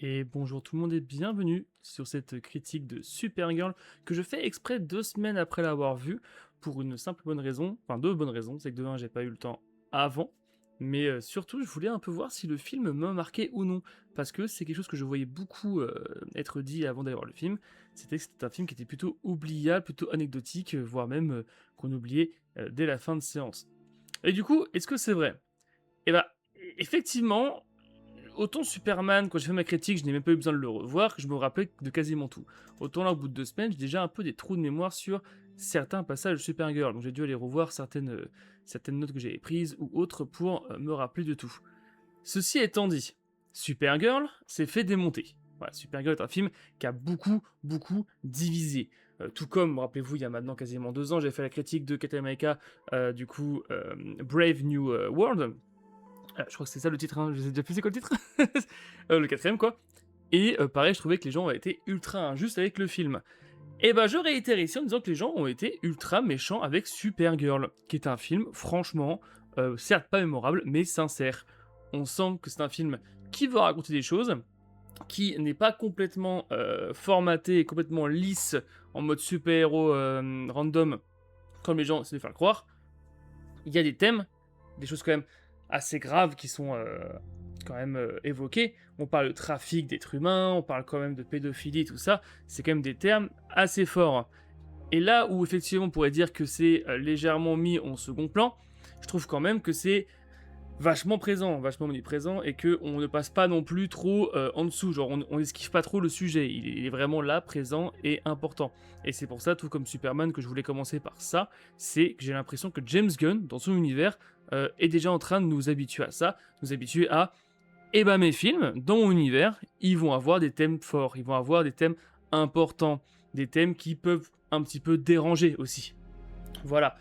Et bonjour tout le monde et bienvenue sur cette critique de Supergirl que je fais exprès 2 semaines après l'avoir vue pour une simple bonne raison, enfin deux bonnes raisons, c'est que de un j'ai pas eu le temps avant, mais surtout je voulais un peu voir si le film m'a marqué ou non, parce que c'est quelque chose que je voyais beaucoup être dit avant d'aller voir le film, c'était que c'était un film qui était plutôt oubliable, plutôt anecdotique, voire même qu'on oubliait dès la fin de séance. Et du coup, est-ce que c'est vrai? Eh bah, effectivement, autant Superman, quand j'ai fait ma critique, je n'ai même pas eu besoin de le revoir, que je me rappelais de quasiment tout. Autant là, au bout de 2 semaines, j'ai déjà un peu des trous de mémoire sur certains passages de Supergirl, donc j'ai dû aller revoir certaines notes que j'avais prises ou autres pour me rappeler de tout. Ceci étant dit, Supergirl s'est fait démonter. Voilà, Supergirl est un film qui a beaucoup divisé. Tout comme, rappelez-vous, il y a maintenant quasiment 2 ans, j'ai fait la critique de Captain America, Brave New World, je crois que c'est ça le titre, hein, je sais déjà plus c'est quoi le titre. Le quatrième quoi. Et pareil, je trouvais que les gens ont été ultra injustes avec le film. Et bah je réitère ici en disant que les gens ont été ultra méchants avec Supergirl, qui est un film, franchement, certes pas mémorable, mais sincère. On sent que c'est un film qui va raconter des choses, qui n'est pas complètement formaté et complètement lisse en mode super-héros random, comme les gens essaient de faire le croire. Il y a des thèmes, des choses quand même assez graves qui sont quand même évoquées. On parle de trafic d'êtres humains, on parle quand même de pédophilie, tout ça. C'est quand même des termes assez forts. Et là où effectivement on pourrait dire que c'est légèrement mis en second plan, je trouve quand même que c'est vachement présent, vachement omniprésent, et que on ne passe pas non plus trop en dessous, genre on esquive pas trop le sujet, il est vraiment là, présent et important. Et c'est pour ça, tout comme Superman, que je voulais commencer par ça, c'est que j'ai l'impression que James Gunn, dans son univers, est déjà en train de nous habituer à ça, nous habituer à, eh ben mes films, dans mon univers, ils vont avoir des thèmes forts, ils vont avoir des thèmes importants, des thèmes qui peuvent un petit peu déranger aussi. Voilà.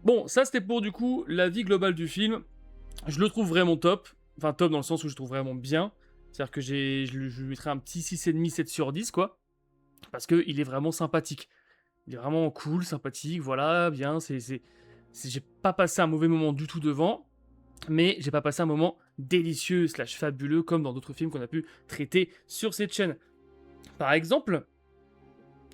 Bon, ça c'était pour du coup l'avis global du film. Je le trouve vraiment top. Enfin, top dans le sens où je le trouve vraiment bien. C'est-à-dire que je lui mettrais un petit 6,5, 7 sur 10, quoi. Parce qu'il est vraiment sympathique. Il est vraiment cool, sympathique, voilà, bien. J'ai pas passé un mauvais moment du tout devant, mais j'ai pas passé un moment délicieux slash fabuleux comme dans d'autres films qu'on a pu traiter sur cette chaîne. Par exemple,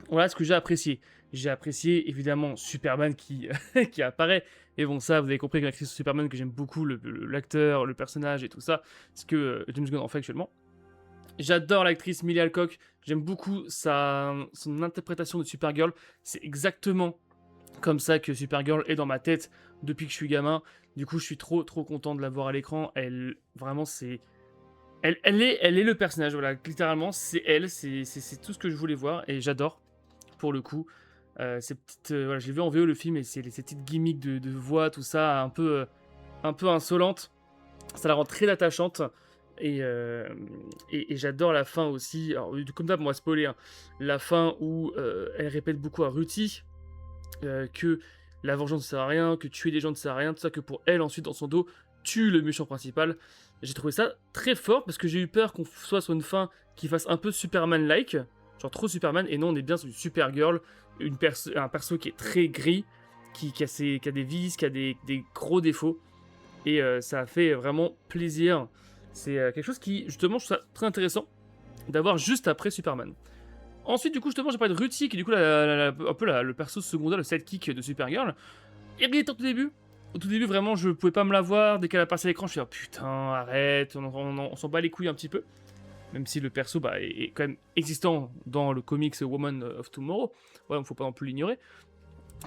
voilà ce que j'ai apprécié. J'ai apprécié évidemment Superman qui, qui apparaît. Et bon, ça, vous avez compris que l'actrice Superman, que j'aime beaucoup, l'acteur, le personnage et tout ça, ce que James Gunn en fait actuellement. J'adore l'actrice Millie Alcock, j'aime beaucoup son interprétation de Supergirl. C'est exactement comme ça que Supergirl est dans ma tête depuis que je suis gamin. Du coup, je suis trop content de la voir à l'écran. Elle, vraiment, c'est. Elle est le personnage, voilà, littéralement, c'est elle, c'est tout ce que je voulais voir et j'adore pour le coup. Ces petites, voilà, j'ai vu en VO le film et ces petites gimmicks de voix, tout ça, un peu insolente, ça la rend très attachante. Et j'adore la fin aussi. Alors, comme d'hab, on va spoiler. Hein, la fin où elle répète beaucoup à Ruthie que la vengeance ne sert à rien, que tuer des gens ne sert à rien, tout ça, que pour elle, ensuite, dans son dos, tue le méchant principal. J'ai trouvé ça très fort parce que j'ai eu peur qu'on soit sur une fin qui fasse un peu Superman-like, genre trop Superman, et non, on est bien sur une Supergirl, un perso qui est très gris, qui a des vices, qui a des gros défauts, et ça a fait vraiment plaisir. C'est quelque chose qui, justement, je trouve ça très intéressant d'avoir juste après Superman. Ensuite, du coup, justement, j'ai parlé de Ruthie, qui est du coup un peu le perso secondaire, le sidekick de Supergirl. Irritant au tout début. Au tout début, vraiment, je pouvais pas me la voir. Dès qu'elle a passé à l'écran, je suis là, putain, arrête, on s'en bat les couilles un petit peu. Même si le perso est quand même existant dans le comics Woman of Tomorrow. Voilà, donc faut pas non plus l'ignorer.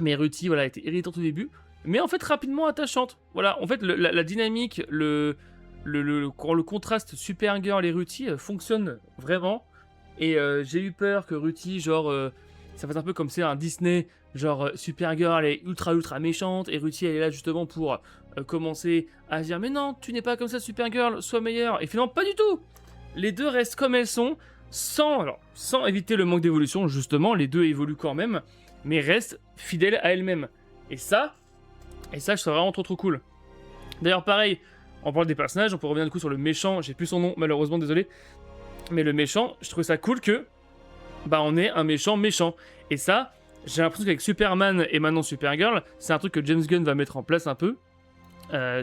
Mais Ruthie, voilà, était irritante au début. Mais en fait, rapidement attachante. Voilà, en fait, la dynamique, le contraste Supergirl et Ruthie fonctionne vraiment. Et j'ai eu peur que Ruthie, genre, ça fasse un peu comme c'est un Disney, genre Supergirl elle est ultra méchante et Ruthie elle est là justement pour commencer à dire mais non, tu n'es pas comme ça Supergirl, sois meilleure. Et finalement pas du tout. Les deux restent comme elles sont, sans éviter le manque d'évolution justement, les deux évoluent quand même, mais restent fidèles à elles-mêmes. Et ça je trouve vraiment trop cool. D'ailleurs pareil, on parle des personnages, on peut revenir du coup sur le méchant, j'ai plus son nom malheureusement, désolé. Mais le méchant, je trouve ça cool que on est un méchant. Et ça, j'ai l'impression qu'avec Superman et maintenant Supergirl, c'est un truc que James Gunn va mettre en place un peu.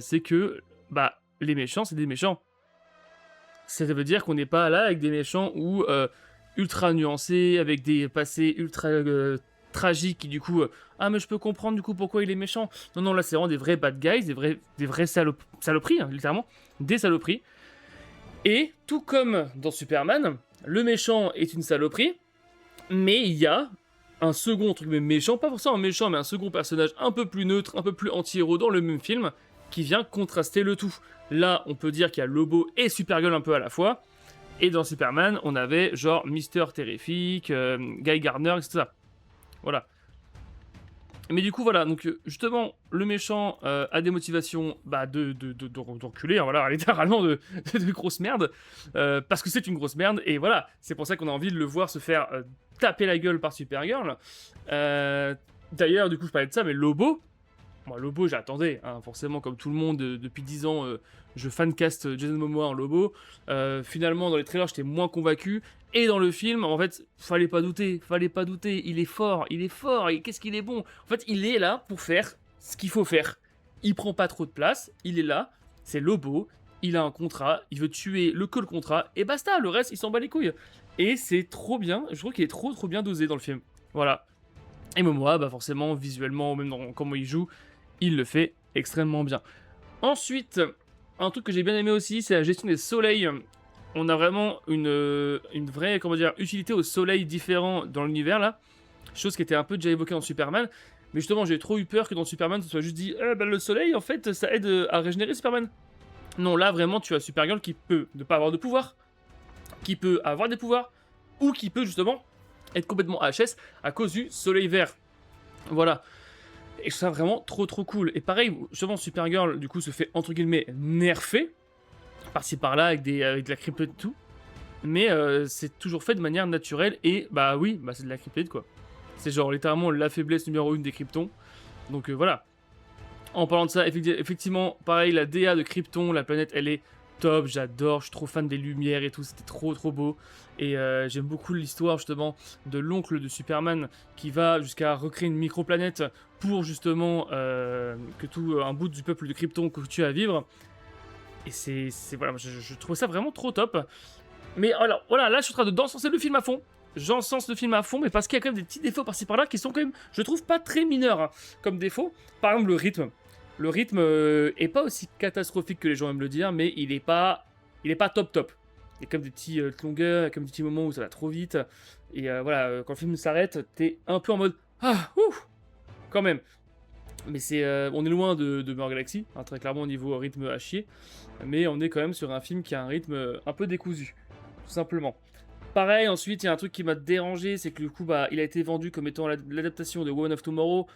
C'est que les méchants, c'est des méchants. Ça veut dire qu'on n'est pas là avec des méchants ou ultra nuancés, avec des passés ultra tragiques qui du coup... ah mais je peux comprendre du coup pourquoi il est méchant. Non, non, là c'est vraiment des vrais bad guys, des vrais saloperies, hein, littéralement. Des saloperies. Et tout comme dans Superman, le méchant est une saloperie, mais il y a un second truc méchant, pas forcément un méchant, mais un second personnage un peu plus neutre, un peu plus anti-héros dans le même film, qui vient contraster le tout. Là, on peut dire qu'il y a Lobo et Supergirl un peu à la fois, et dans Superman, on avait genre Mister Terrific, Guy Gardner, etc. Voilà. Mais du coup, voilà, donc justement, le méchant a des motivations d'enculer, hein, voilà, littéralement de grosse merde, parce que c'est une grosse merde, et voilà, c'est pour ça qu'on a envie de le voir se faire taper la gueule par Supergirl. D'ailleurs, du coup, je parlais de ça, mais Lobo, moi, Lobo, j'attendais, hein, forcément, comme tout le monde, depuis 10 ans, je fancast Jason Momoa en Lobo. Finalement, dans les trailers, j'étais moins convaincu. Et dans le film, en fait, fallait pas douter, il est fort, et qu'est-ce qu'il est bon. En fait, il est là pour faire ce qu'il faut faire. Il prend pas trop de place, il est là, c'est Lobo, il a un contrat, il veut tuer le contrat, et basta, le reste, il s'en bat les couilles. Et c'est trop bien, je trouve qu'il est trop bien dosé dans le film. Voilà. Et Momoa, bah forcément, visuellement, même dans comment il joue, il le fait extrêmement bien. Ensuite, un truc que j'ai bien aimé aussi, c'est la gestion des soleils. On a vraiment une vraie, comment dire, utilité au soleil différent dans l'univers là. Chose qui était un peu déjà évoquée dans Superman. Mais justement, j'ai trop eu peur que dans Superman, ce soit juste dit le soleil, en fait, ça aide à régénérer Superman. Non, là, vraiment, tu as Supergirl qui peut ne pas avoir de pouvoir, qui peut avoir des pouvoirs, ou qui peut justement être complètement HS à cause du soleil vert. Voilà. Et je trouve ça vraiment trop cool. Et pareil, justement, Supergirl, du coup, se fait, entre guillemets, nerfer, par-ci par-là, avec de la kryptonite et tout. Mais c'est toujours fait de manière naturelle, et bah oui, bah c'est de la kryptonite, quoi. C'est genre, littéralement, la faiblesse numéro 1 des Kryptons. Donc voilà. En parlant de ça, effectivement, pareil, la DA de Krypton, la planète, elle est top, j'adore, je suis trop fan des lumières et tout, c'était trop beau. Et j'aime beaucoup l'histoire justement de l'oncle de Superman qui va jusqu'à recréer une microplanète pour justement que tout un bout du peuple de Krypton continue à vivre. Et c'est voilà, je trouve ça vraiment trop top. Mais alors, voilà, là je suis en train de danser le film à fond. J'encense le film à fond, mais parce qu'il y a quand même des petits défauts par-ci par-là qui sont quand même, je trouve, pas très mineurs hein, comme défaut. Par exemple, le rythme. Le rythme est pas aussi catastrophique que les gens aiment le dire, mais il est pas top. Il y a comme des petits longueurs, comme des petits moments où ça va trop vite. Et voilà, quand le film s'arrête, t'es un peu en mode ah, ouf, quand même. Mais on est loin de Meur Galaxy, hein, très clairement au niveau rythme à chier. Mais on est quand même sur un film qui a un rythme un peu décousu, tout simplement. Pareil, ensuite, il y a un truc qui m'a dérangé, c'est que du coup, bah, il a été vendu comme étant l'adaptation de Woman of Tomorrow.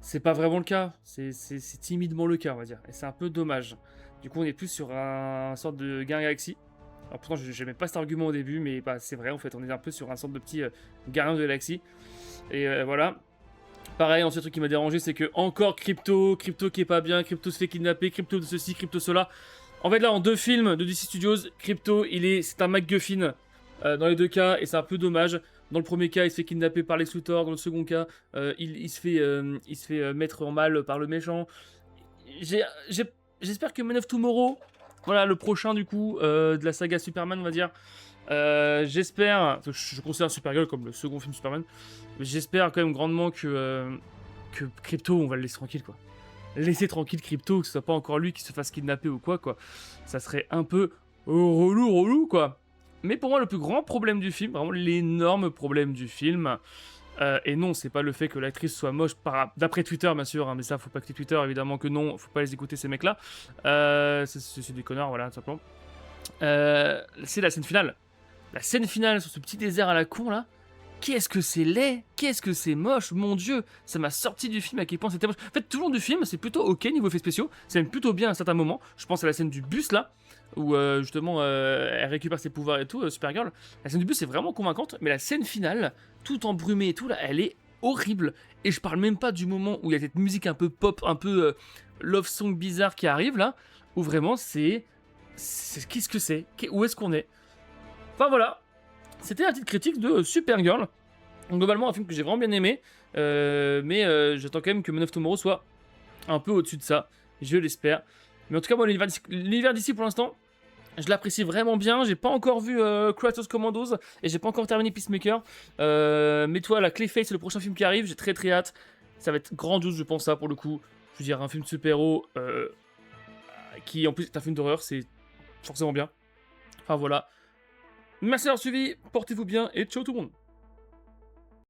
C'est pas vraiment le cas, c'est timidement le cas, on va dire. Et c'est un peu dommage. Du coup, on est plus sur un sorte de Guardian Galaxy. Alors pourtant, je n'aimais pas cet argument au début, mais bah, c'est vrai, en fait, on est un peu sur un sorte de petit Guardian de Galaxy. Et voilà. Pareil, ensuite, le truc qui m'a dérangé, c'est que encore Crypto qui est pas bien, Crypto se fait kidnapper, Crypto de ceci, Crypto cela. En fait, là, en 2 films de DC Studios, Crypto, c'est un MacGuffin dans les 2 cas, et c'est un peu dommage. Dans le premier cas, il se fait kidnapper par Lex Luthor. Dans le second cas, il se fait mettre en mal par le méchant. J'espère que Man of Tomorrow, voilà, le prochain du coup de la saga Superman, on va dire. J'espère, je considère Supergirl comme le second film Superman, mais j'espère quand même grandement que Crypto, on va le laisser tranquille, quoi. Laisser tranquille Crypto, que ce soit pas encore lui qui se fasse kidnapper ou quoi. Ça serait un peu relou, quoi. Mais pour moi, le plus grand problème du film, vraiment l'énorme problème du film, et non, c'est pas le fait que l'actrice soit moche, d'après Twitter, bien sûr, hein, mais ça, faut pas écouter Twitter, évidemment que non, faut pas les écouter, ces mecs-là. C'est des connards, voilà, tout simplement. C'est la scène finale. La scène finale sur ce petit désert à la con, là. Qu'est-ce que c'est laid, qu'est-ce que c'est moche, mon dieu, ça m'a sorti du film à quel point c'était moche. En fait, tout le long du film, c'est plutôt ok niveau effets spéciaux, c'est même plutôt bien à certains moments. Je pense à la scène du bus là, où justement elle récupère ses pouvoirs et tout, Supergirl. La scène du bus est vraiment convaincante, mais la scène finale, tout embrumée et tout là, elle est horrible. Et je parle même pas du moment où il y a cette musique un peu pop, un peu love song bizarre qui arrive là, où vraiment qu'est-ce que c'est, où est-ce qu'on est. Enfin voilà. C'était la petite critique de Supergirl. Donc, globalement, un film que j'ai vraiment bien aimé. Mais j'attends quand même que Man of Tomorrow soit un peu au-dessus de ça. Je l'espère. Mais en tout cas, moi, l'univers d'ici pour l'instant, Je l'apprécie vraiment bien. J'ai pas encore vu Kratos Commandos et j'ai pas encore terminé Peacemaker. Mais toi, la Clayface, c'est le prochain film qui arrive. J'ai très très hâte. Ça va être grandiose, je pense, ça pour le coup. Je veux dire, un film de super-héros qui en plus est un film d'horreur, c'est forcément bien. Enfin voilà. Merci d'avoir suivi, portez-vous bien et ciao tout le monde.